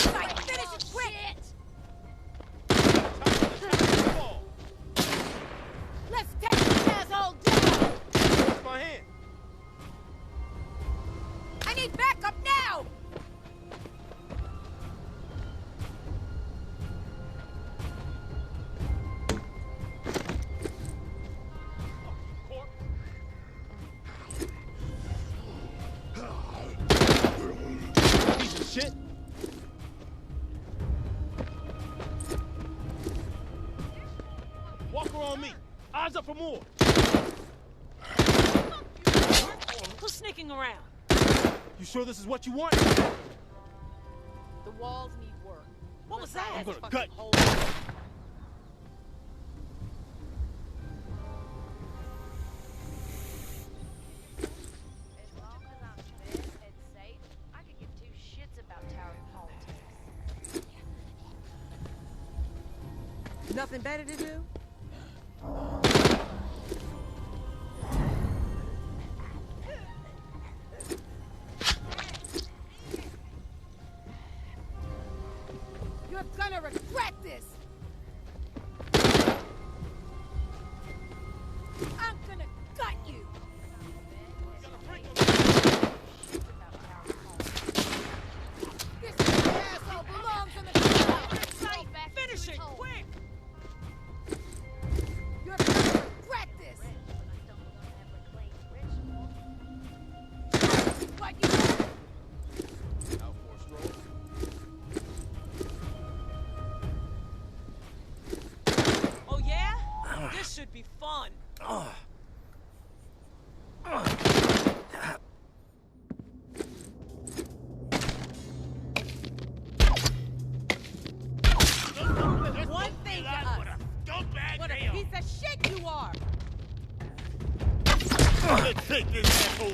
Like, finish it quick! Let's take this asshole down! Where's my hand? I need backup now! Piece of shit. Walker on me. Eyes up for more. Who's sneaking around? You sure this is what you want? The walls need work. What was that? I'm gonna gut you. As long as I'm fed and safe, I could give two shits about tower politics. Nothing better to do? You're gonna regret this! I'm gonna gut you! This asshole belongs in the crowd! Finish it, quick! You're gonna regret this! What you Oh yeah? This should be fun. one thing to us. What a piece of shit you are! Let's take this asshole.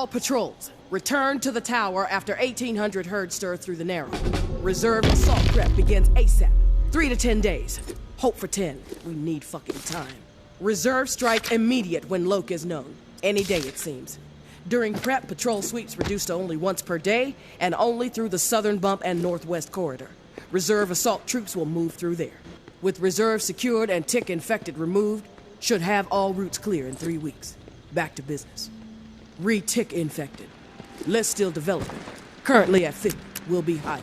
All patrols, return to the tower after 1800 herd stir through the Narrow. Reserve assault prep begins ASAP. 3 to 10 days. Hope for 10. We need fucking time. Reserve strike immediate when Loke is known. Any day, it seems. During prep, patrol sweeps reduced to only once per day, and only through the southern bump and northwest corridor. Reserve assault troops will move through there. With reserve secured and tick infected removed, should have all routes clear in 3 weeks. Back to business. Re-tick infected. List still developing. Currently at 50. Will be higher.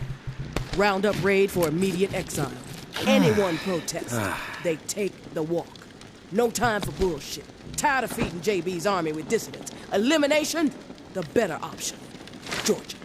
Round up raid for immediate exile. Anyone protest, they take the walk. No time for bullshit. Tired of feeding JB's army with dissidents. Elimination, the better option. Georgia.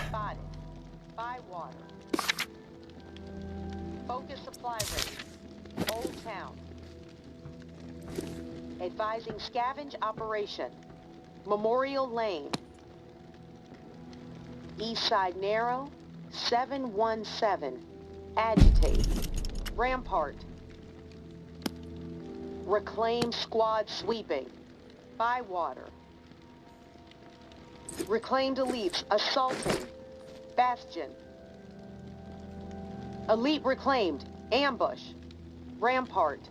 Spotted. By water. Focus supply rate. Old Town. Advising scavenge operation. Memorial Lane. East Side Narrow. 717. Agitate. Rampart. Reclaim squad sweeping. Bywater. Reclaimed elites assaulting. Bastion. Elite reclaimed. Ambush. Rampart.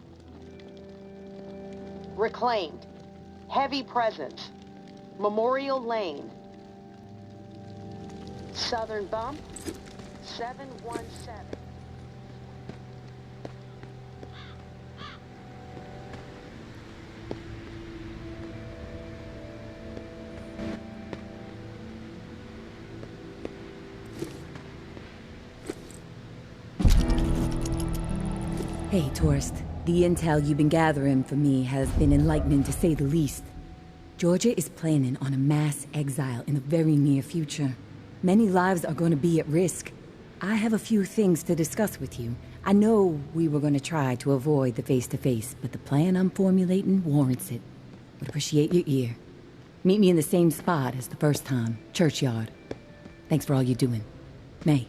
Reclaimed. Heavy presence. Memorial Lane. Southern Bump. 717. Hey, Torst. The intel you've been gathering for me has been enlightening to say the least. Georgia is planning on a mass exile in the very near future. Many lives are going to be at risk. I have a few things to discuss with you. I know we were going to try to avoid the face-to-face, but the plan I'm formulating warrants it. Would appreciate your ear. Meet me in the same spot as the first time, Churchyard. Thanks for all you're doing. May.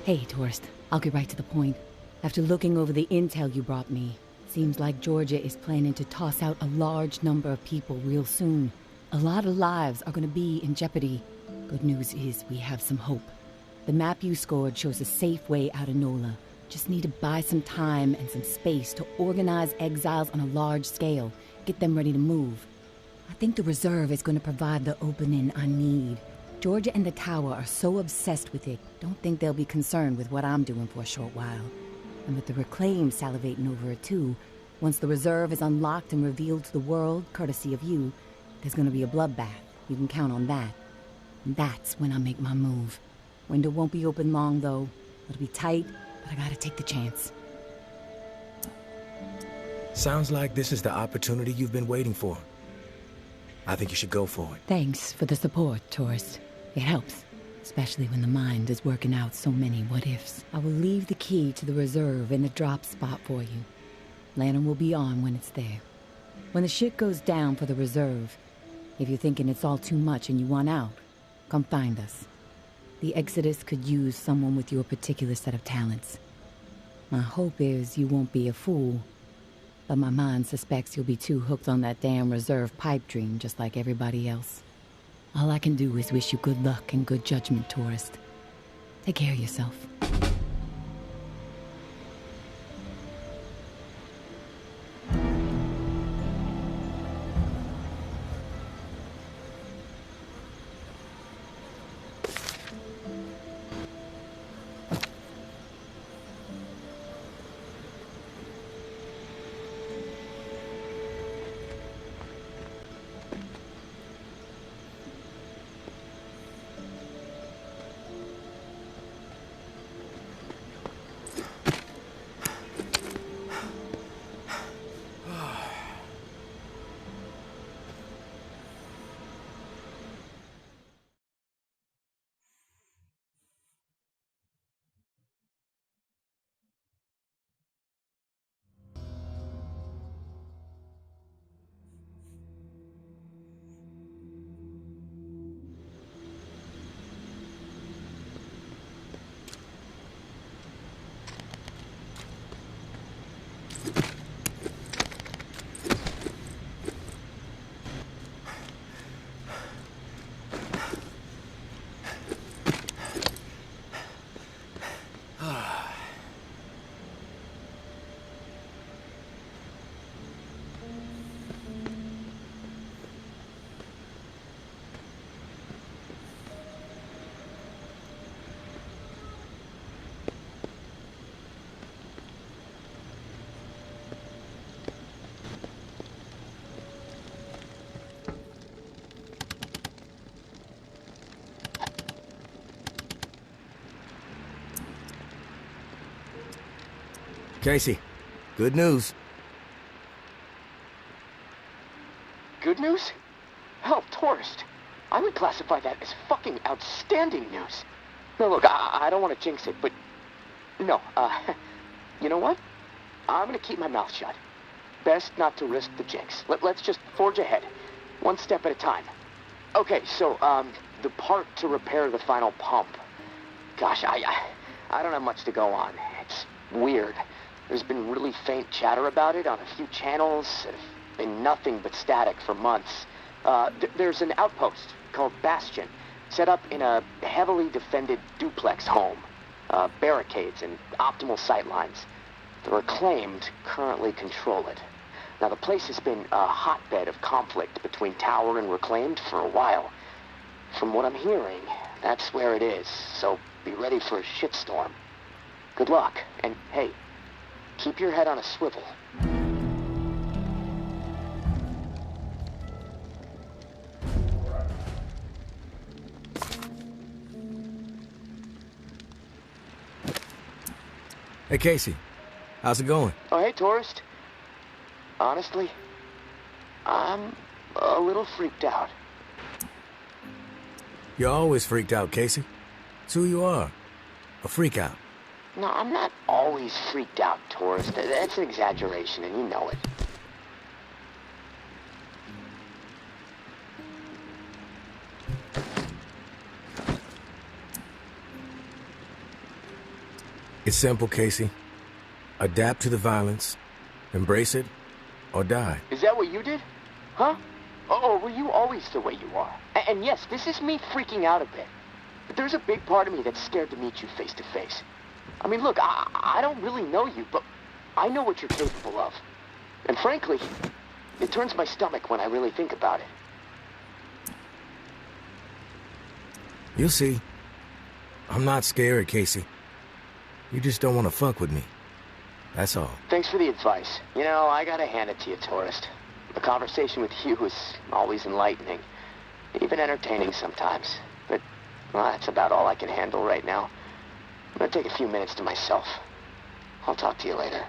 Hey, tourist. I'll get right to the point. After looking over the intel you brought me, seems like Georgia is planning to toss out a large number of people real soon. A lot of lives are going to be in jeopardy. Good news is we have some hope. The map you scored shows a safe way out of NOLA. Just need to buy some time and some space to organize exiles on a large scale, get them ready to move. I think the reserve is going to provide the opening I need. Georgia and the Tower are so obsessed with it, don't think they'll be concerned with what I'm doing for a short while. And with the Reclaim salivating over it too, once the reserve is unlocked and revealed to the world, courtesy of you, there's gonna be a bloodbath. You can count on that. And that's when I make my move. Window won't be open long, though. It'll be tight, but I gotta take the chance. Sounds like this is the opportunity you've been waiting for. I think you should go for it. Thanks for the support, tourist. It helps, especially when the mind is working out so many what-ifs. I will leave the key to the reserve in the drop spot for you. Lantern will be on when it's there. When the shit goes down for the reserve, if you're thinking it's all too much and you want out, come find us. The Exodus could use someone with your particular set of talents. My hope is you won't be a fool, but my mind suspects you'll be too hooked on that damn reserve pipe dream just like everybody else. All I can do is wish you good luck and good judgment, tourist. Take care of yourself. Casey, good news. Good news? Hell, tourist. I would classify that as fucking outstanding news. No, look, I don't want to jinx it, but... No, you know what? I'm gonna keep my mouth shut. Best not to risk the jinx. Let's just forge ahead. One step at a time. Okay, so, the part to repair the final pump. Gosh, I don't have much to go on. It's weird. There's been really faint chatter about it on a few channels. It's been nothing but static for months. There's an outpost called Bastion, set up in a heavily defended duplex home. Barricades and optimal sightlines. The Reclaimed currently control it. Now, the place has been a hotbed of conflict between Tower and Reclaimed for a while. From what I'm hearing, that's where it is, so be ready for a shitstorm. Good luck, and hey, keep your head on a swivel. Hey, Casey. How's it going? Oh, hey, tourist. Honestly, I'm a little freaked out. You're always freaked out, Casey. It's who you are. A freak out. No, I'm not always freaked out, tourist. That's an exaggeration, and you know it. It's simple, Casey. Adapt to the violence, embrace it, or die. Is that what you did? Huh? Or were you always the way you are? And yes, this is me freaking out a bit. But there's a big part of me that's scared to meet you face to face. I mean, look, I don't really know you, but I know what you're capable of. And frankly, it turns my stomach when I really think about it. You'll see. I'm not scared, Casey. You just don't want to fuck with me. That's all. Thanks for the advice. You know, I gotta hand it to you, tourist. The conversation with you is always enlightening. Even entertaining sometimes. But, well, that's about all I can handle right now. I'm gonna take a few minutes to myself. I'll talk to you later.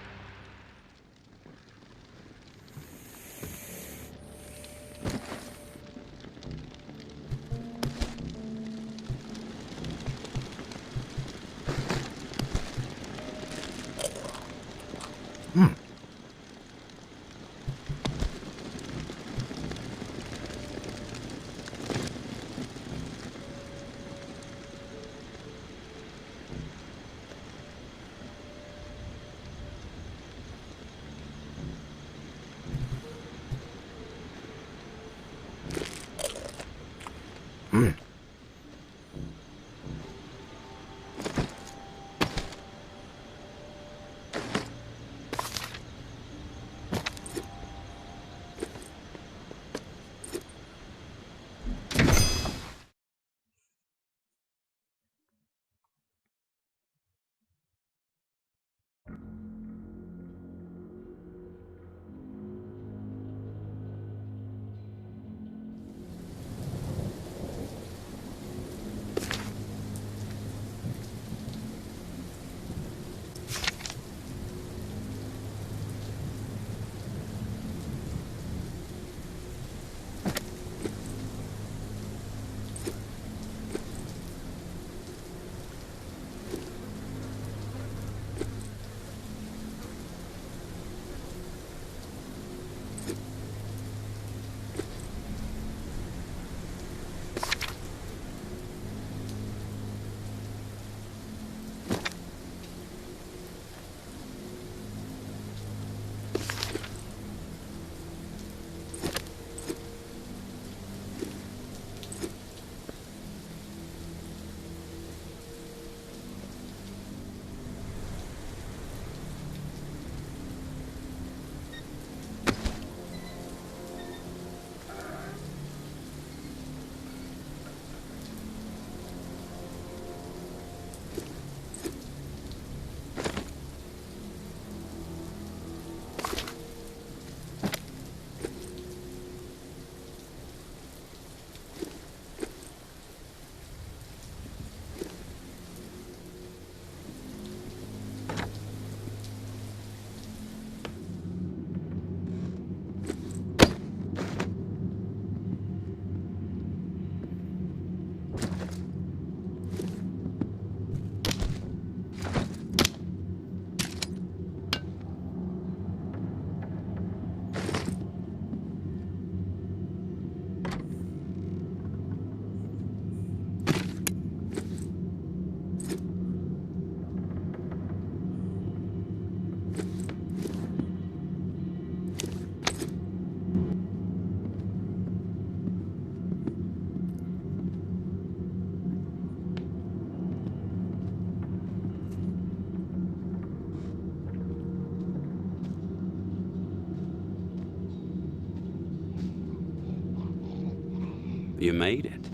you made it.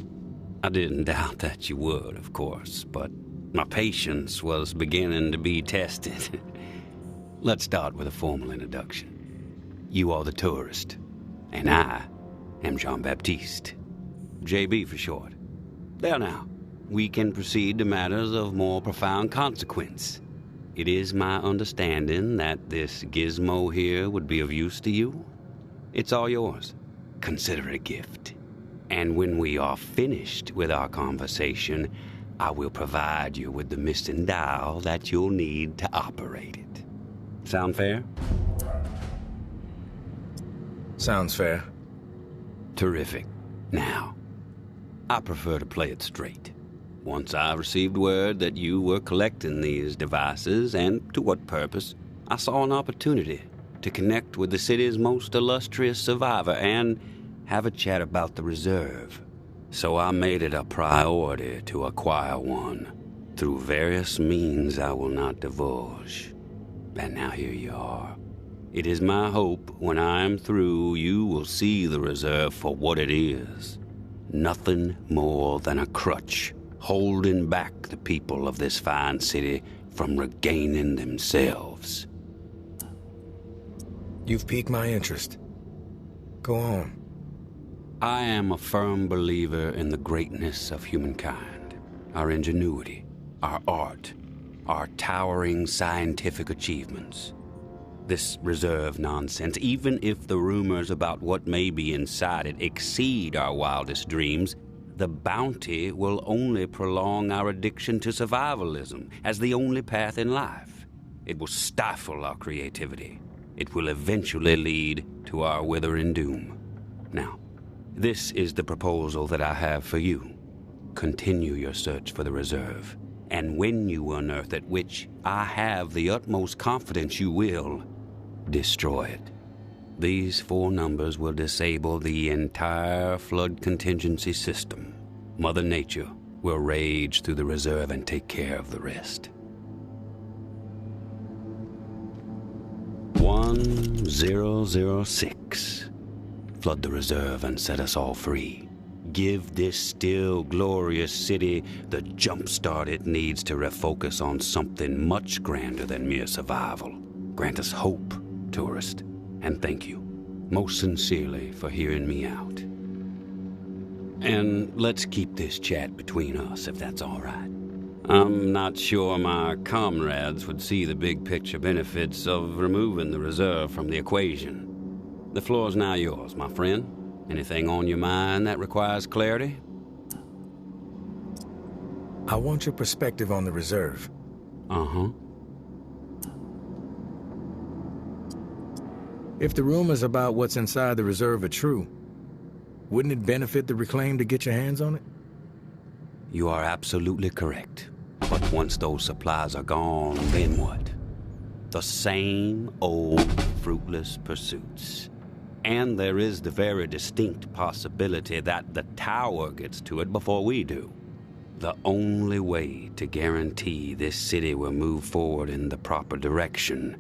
I didn't doubt that you would, of course, but my patience was beginning to be tested. Let's start with a formal introduction. You are the tourist, and I am Jean-Baptiste. JB for short. There now, we can proceed to matters of more profound consequence. It is my understanding that this gizmo here would be of use to you. It's all yours. Consider it a gift. And when we are finished with our conversation, I will provide you with the missing dial that you'll need to operate it. Sound fair? Sounds fair. Terrific. Now, I prefer to play it straight. Once I received word that you were collecting these devices, and to what purpose, I saw an opportunity to connect with the city's most illustrious survivor and have a chat about the reserve. So I made it a priority to acquire one, through various means I will not divulge. And now here you are. It is my hope when I am through, you will see the reserve for what it is. Nothing more than a crutch, holding back the people of this fine city from regaining themselves. You've piqued my interest. Go on. I am a firm believer in the greatness of humankind, our ingenuity, our art, our towering scientific achievements. This reserve nonsense, even if the rumors about what may be inside it exceed our wildest dreams, the bounty will only prolong our addiction to survivalism as the only path in life. It will stifle our creativity. It will eventually lead to our withering doom. Now, this is the proposal that I have for you. Continue your search for the reserve, and when you unearth it, which I have the utmost confidence you will, destroy it. These 4 numbers will disable the entire flood contingency system. Mother Nature will rage through the reserve and take care of the rest. 1006. Flood the reserve and set us all free. Give this still glorious city the jump start it needs to refocus on something much grander than mere survival. Grant us hope, tourist, and thank you most sincerely for hearing me out. And let's keep this chat between us, if that's all right. I'm not sure my comrades would see the big picture benefits of removing the reserve from the equation. The floor's now yours, my friend. Anything on your mind that requires clarity? I want your perspective on the reserve. Uh-huh. If the rumors about what's inside the reserve are true, wouldn't it benefit the Reclaimed to get your hands on it? You are absolutely correct. But once those supplies are gone, then what? The same old fruitless pursuits. And there is the very distinct possibility that the tower gets to it before we do. The only way to guarantee this city will move forward in the proper direction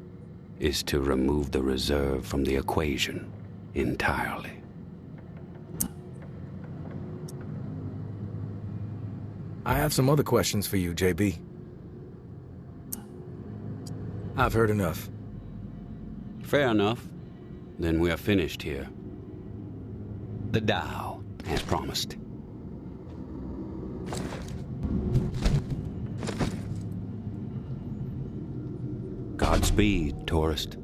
is to remove the reserve from the equation entirely. I have some other questions for you, JB. I've heard enough. Fair enough. Then we are finished here. The dial, as promised. Godspeed, tourist.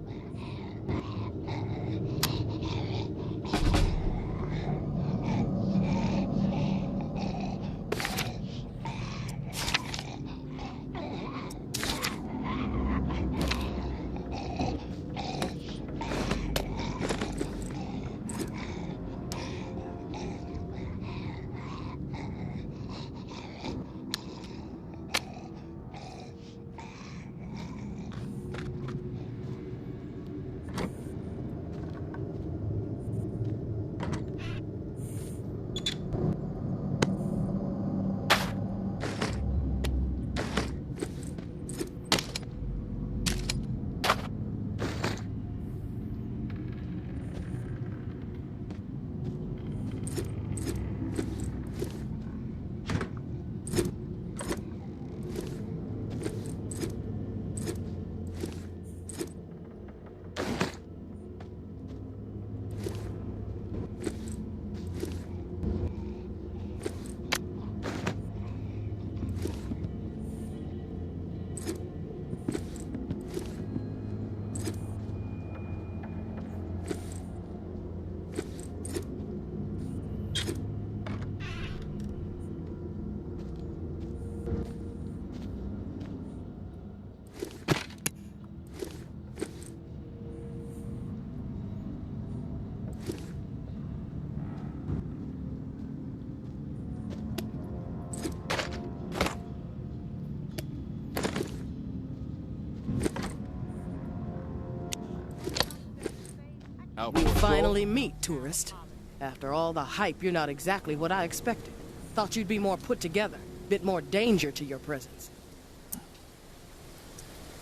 We finally meet, tourist. After all the hype, you're not exactly what I expected. Thought you'd be more put together, bit more danger to your presence.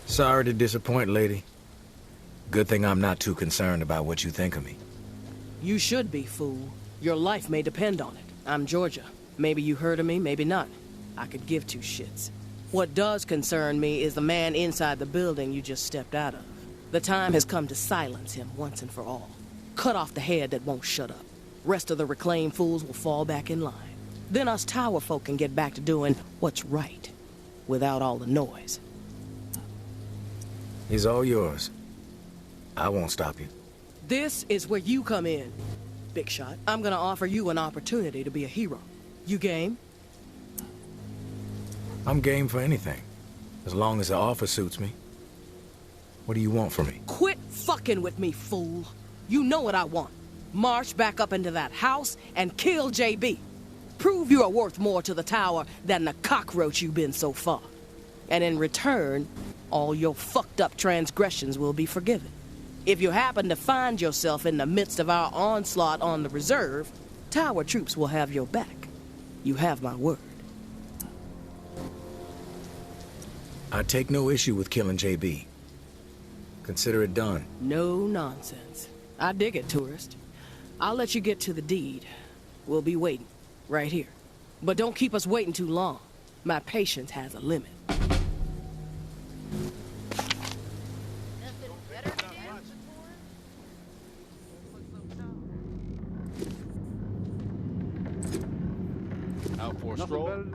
Sorry to disappoint, lady. Good thing I'm not too concerned about what you think of me. You should be, fool. Your life may depend on it. I'm Georgia. Maybe you heard of me, maybe not. I could give two shits. What does concern me is the man inside the building you just stepped out of. The time has come to silence him once and for all. Cut off the head that won't shut up. Rest of the reclaimed fools will fall back in line. Then us tower folk can get back to doing what's right, without all the noise. He's all yours. I won't stop you. This is where you come in, Big Shot. I'm gonna offer you an opportunity to be a hero. You game? I'm game for anything, as long as the offer suits me. What do you want from me? Quit fucking with me, fool. You know what I want. March back up into that house and kill JB. Prove you are worth more to the tower than the cockroach you've been so far. And in return, all your fucked up transgressions will be forgiven. If you happen to find yourself in the midst of our onslaught on the reserve, tower troops will have your back. You have my word. I take no issue with killing JB. Consider it done. No nonsense. I dig it, tourist. I'll let you get to the deed. We'll be waiting, right here. But don't keep us waiting too long. My patience has a limit. Out for a stroll?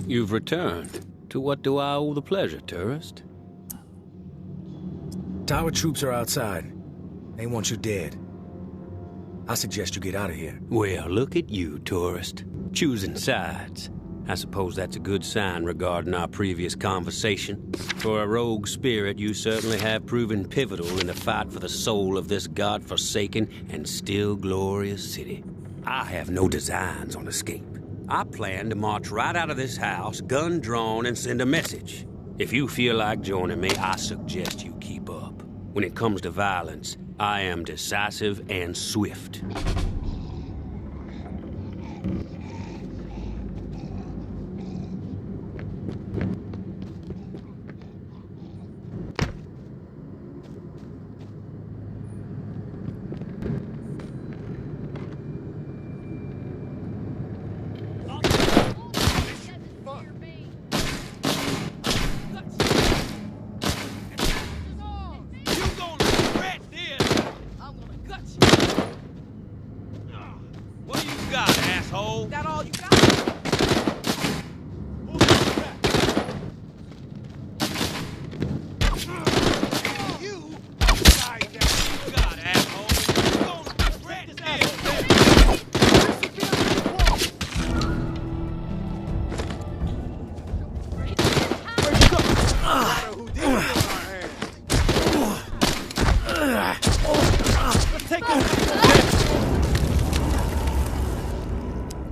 You've returned. To what do I owe the pleasure, tourist? Tower troops are outside. They want you dead. I suggest you get out of here. Well, look at you, tourist. Choosing sides. I suppose that's a good sign regarding our previous conversation. For a rogue spirit, you certainly have proven pivotal in the fight for the soul of this godforsaken and still glorious city. I have no designs on escape. I plan to march right out of this house, gun drawn, and send a message. If you feel like joining me, I suggest you keep up. When it comes to violence, I am decisive and swift.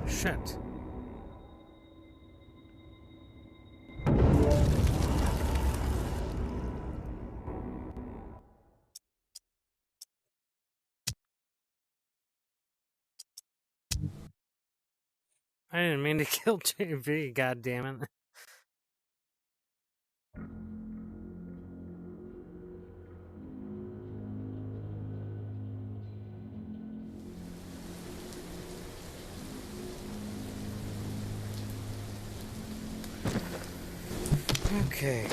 Shit. I didn't mean to kill JV, god damn it. Okay.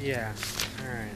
Yeah, alright.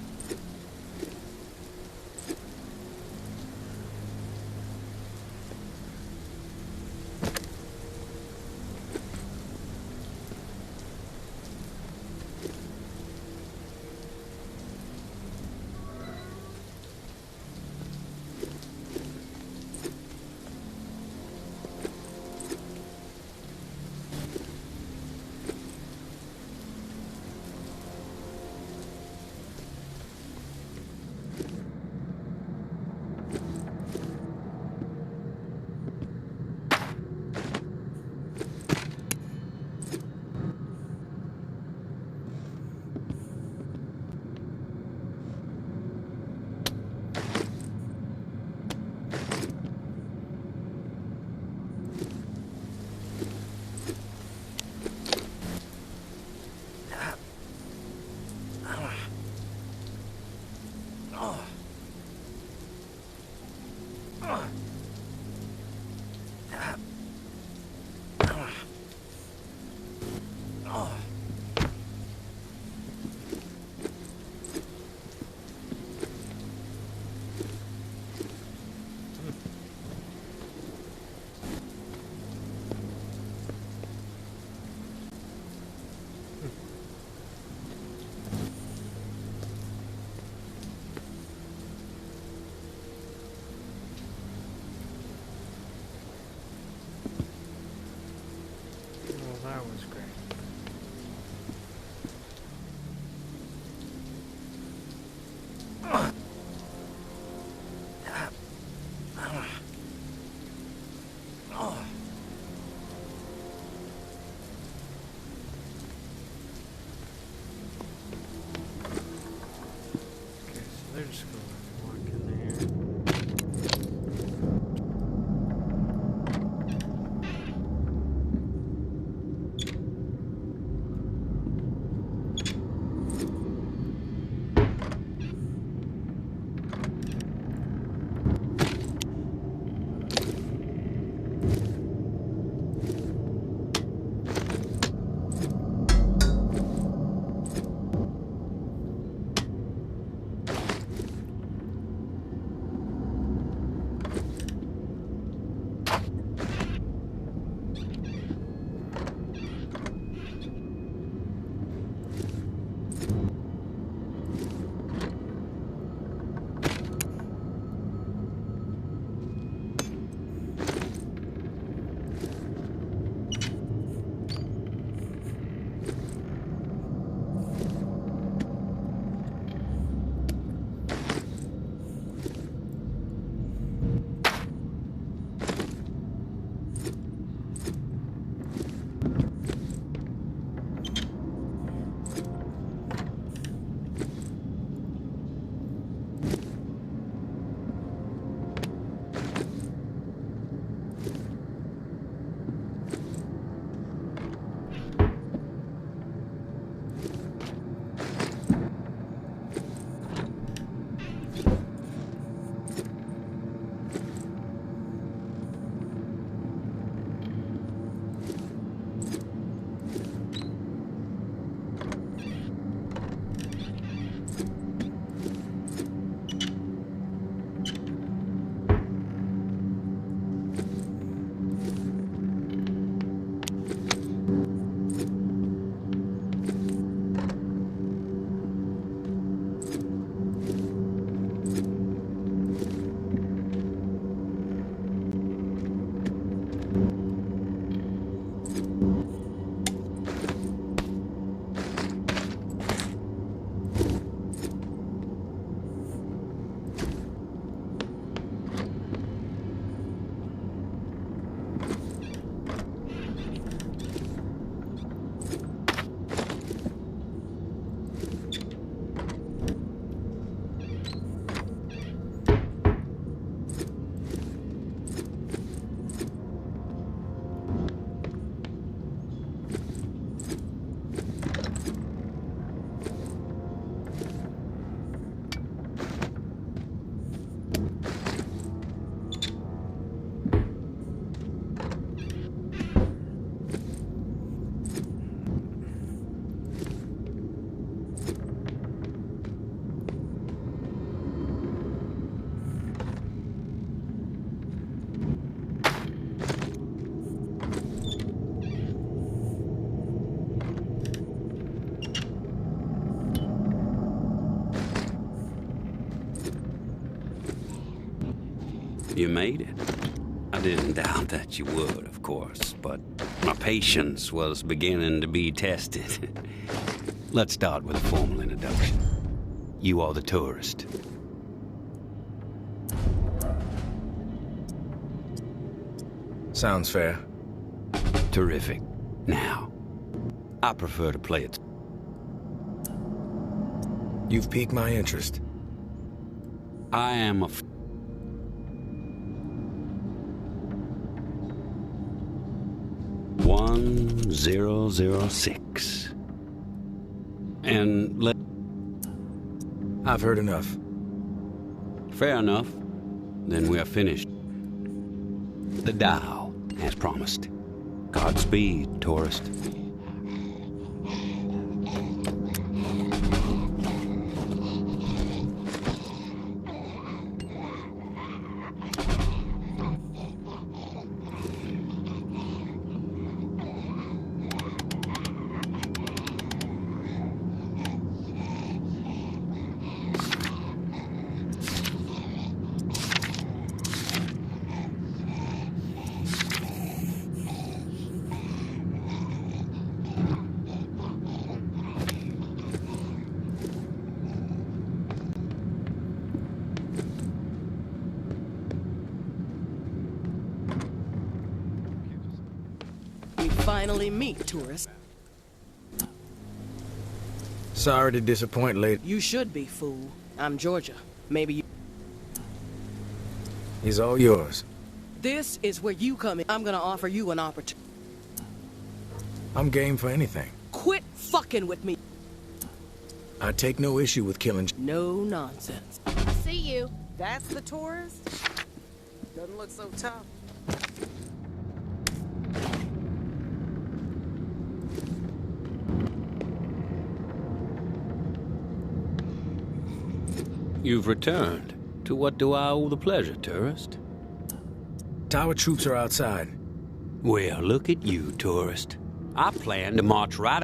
That was great. Okay, so they're just gonna walk in there. You made it. I didn't doubt that you would, of course, but my patience was beginning to be tested. Let's start with a formal introduction. You are the tourist. Sounds fair. Terrific. Now, I prefer to play it. You've piqued my interest. I am a 1006. And I've heard enough. Fair enough. Then we are finished. The dial, as promised. Godspeed, tourist. Finally meet, tourist. Sorry to disappoint, lady. You should be, fool. I'm Georgia. Maybe you... He's all yours. This is where you come in. I'm gonna offer you an opportunity. I'm game for anything. Quit fucking with me. I take no issue with killing... No nonsense. I see you. That's the tourist? Doesn't look so tough. You've returned. To what do I owe the pleasure, tourist? Tower troops are outside. Well, look at you, tourist. I plan to march right...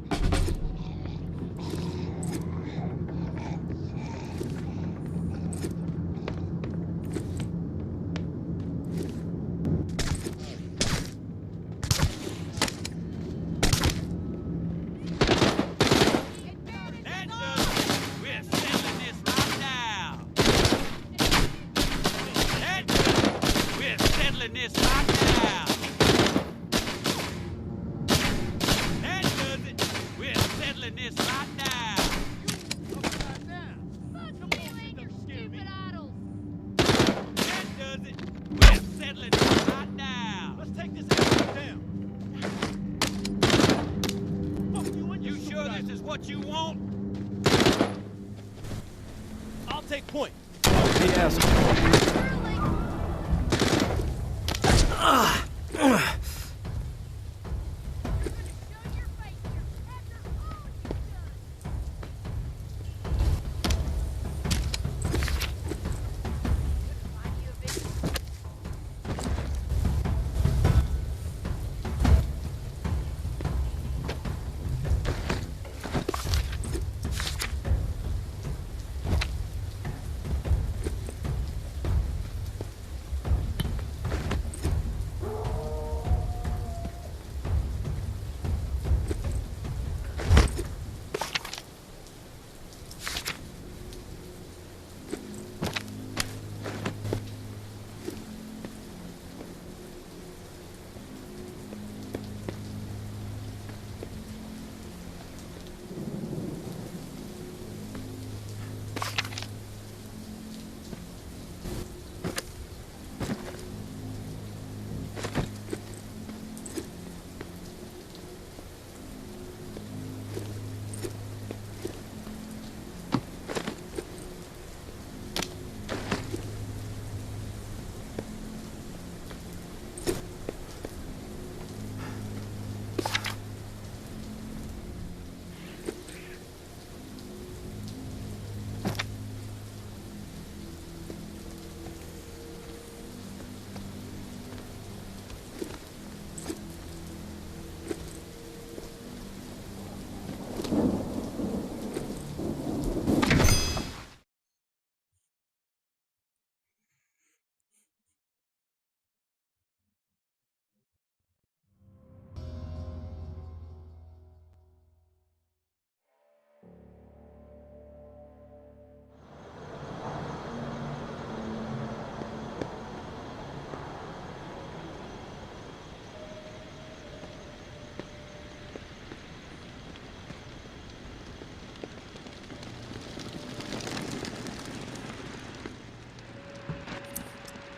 Take point. Yes.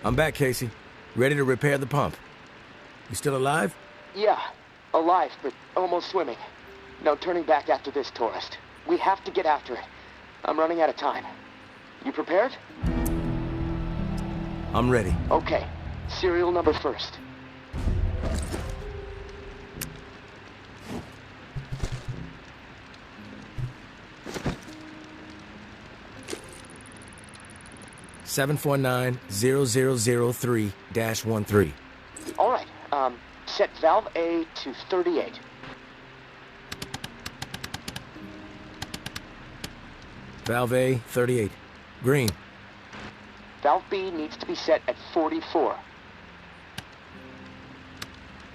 I'm back, Casey. Ready to repair the pump. You still alive? Yeah, alive, but almost swimming. No turning back after this, tourist. We have to get after it. I'm running out of time. You prepared? I'm ready. Okay. Serial number first. (749-0003-13). All right. Set valve A to 38. Valve A, 38. Green. Valve B needs to be set at 44.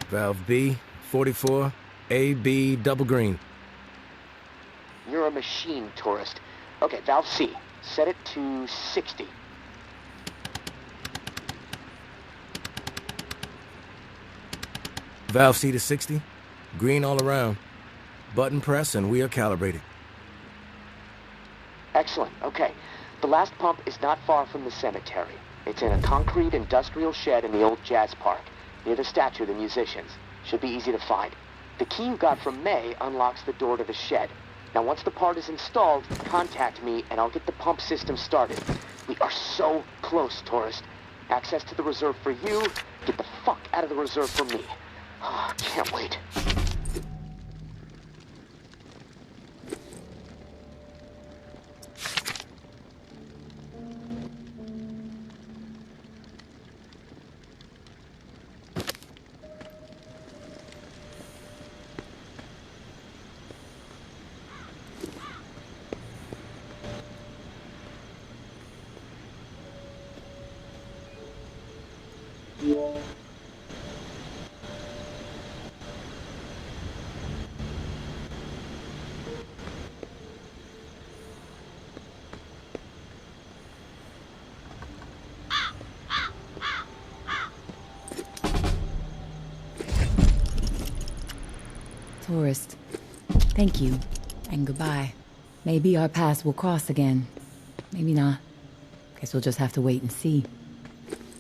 Valve B, 44. A, B, double green. You're a machine, tourist. Okay, valve C. Set it to 60. Valve C to 60. Green all around. Button press and we are calibrated. Excellent. Okay. The last pump is not far from the cemetery. It's in a concrete industrial shed in the old jazz park, near the statue of the musicians. Should be easy to find. The key you got from May unlocks the door to the shed. Now, once the part is installed, contact me and I'll get the pump system started. We are so close, tourist. Access to the reserve for you. Get the fuck out of the reserve for me. Can't wait. Tourist, thank you, and goodbye. Maybe our paths will cross again. Maybe not. Guess we'll just have to wait and see.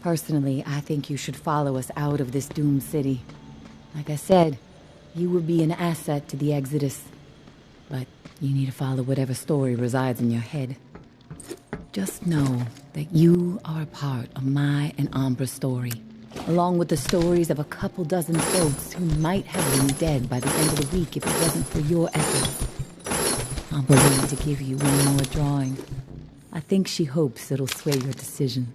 Personally, I think you should follow us out of this doomed city. Like I said, you would be an asset to the Exodus. But you need to follow whatever story resides in your head. Just know that you are a part of my and Ambra's story. Along with the stories of a couple dozen folks who might have been dead by the end of the week if it wasn't for your efforts. Ambra wanted to give you one more drawing. I think she hopes it'll sway your decision.